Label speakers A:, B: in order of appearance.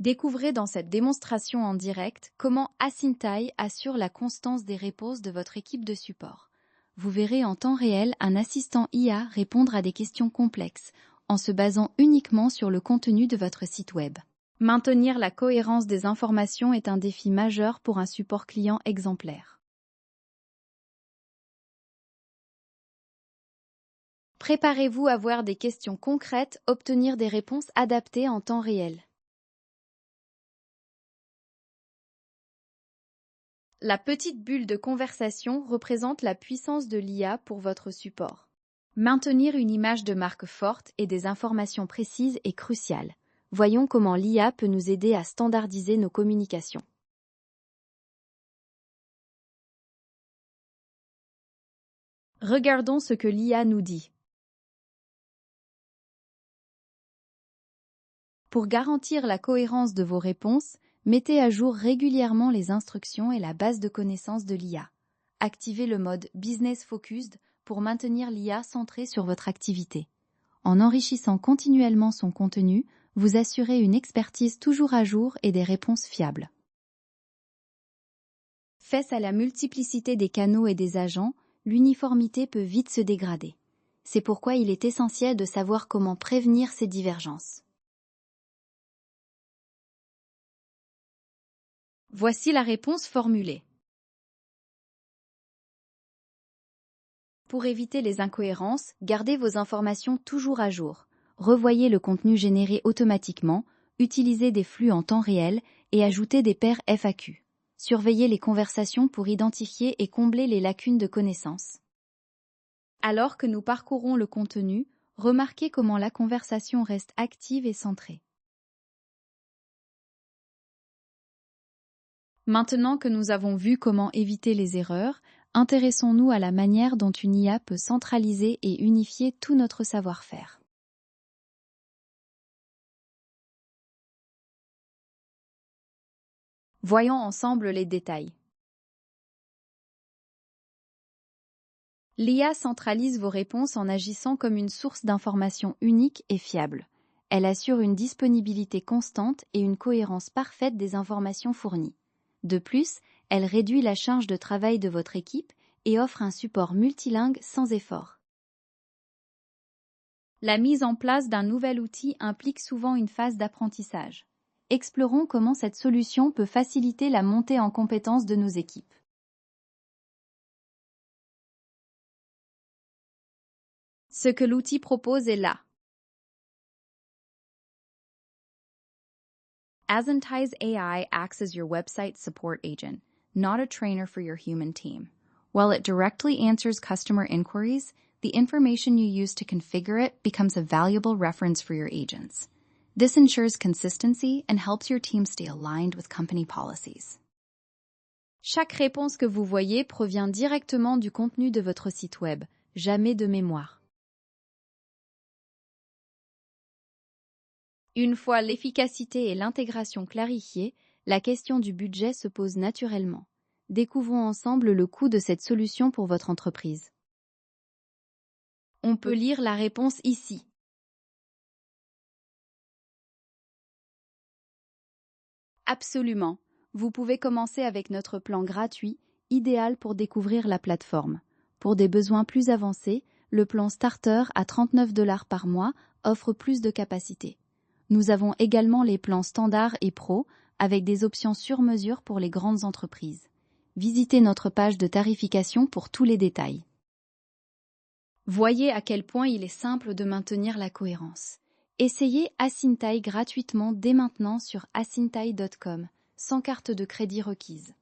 A: Découvrez dans cette démonstration en direct comment Asintai assure la constance des réponses de votre équipe de support. Vous verrez en temps réel un assistant IA répondre à des questions complexes, en se basant uniquement sur le contenu de votre site web. Maintenir la cohérence des informations est un défi majeur pour un support client exemplaire. Préparez-vous à voir des questions concrètes, obtenir des réponses adaptées en temps réel. La petite bulle de conversation représente la puissance de l'IA pour votre support. Maintenir une image de marque forte et des informations précises est crucial. Voyons comment l'IA peut nous aider à standardiser nos communications. Regardons ce que l'IA nous dit. Pour garantir la cohérence de vos réponses, mettez à jour régulièrement les instructions et la base de connaissances de l'IA. Activez le mode Business Focused pour maintenir l'IA centrée sur votre activité. En enrichissant continuellement son contenu, vous assurez une expertise toujours à jour et des réponses fiables. Face à la multiplicité des canaux et des agents, l'uniformité peut vite se dégrader. C'est pourquoi il est essentiel de savoir comment prévenir ces divergences. Voici la réponse formulée. Pour éviter les incohérences, gardez vos informations toujours à jour. Revoyez le contenu généré automatiquement, utilisez des flux en temps réel et ajoutez des paires FAQ. Surveillez les conversations pour identifier et combler les lacunes de connaissances. Alors que nous parcourons le contenu, remarquez comment la conversation reste active et centrée. Maintenant que nous avons vu comment éviter les erreurs, intéressons-nous à la manière dont une IA peut centraliser et unifier tout notre savoir-faire. Voyons ensemble les détails. L'IA centralise vos réponses en agissant comme une source d'information unique et fiable. Elle assure une disponibilité constante et une cohérence parfaite des informations fournies. De plus, elle réduit la charge de travail de votre équipe et offre un support multilingue sans effort. La mise en place d'un nouvel outil implique souvent une phase d'apprentissage. Explorons comment cette solution peut faciliter la montée en compétences de nos équipes. Ce que l'outil propose est là. Asintai's AI acts as your website support agent, not a trainer for your human team. While it directly answers customer inquiries, the information you use to configure it becomes a valuable reference for your agents. This ensures consistency and helps your team stay aligned with company policies. Chaque réponse que vous voyez provient directement du contenu de votre site web, jamais de mémoire. Une fois l'efficacité et l'intégration clarifiées, la question du budget se pose naturellement. Découvrons ensemble le coût de cette solution pour votre entreprise. On peut lire la réponse ici. Absolument. Vous pouvez commencer avec notre plan gratuit, idéal pour découvrir la plateforme. Pour des besoins plus avancés, le plan Starter à 39 $ par mois offre plus de capacité. Nous avons également les plans Standard et Pro, avec des options sur mesure pour les grandes entreprises. Visitez notre page de tarification pour tous les détails. Voyez à quel point il est simple de maintenir la cohérence. Essayez Asintai gratuitement dès maintenant sur asintai.com, sans carte de crédit requise.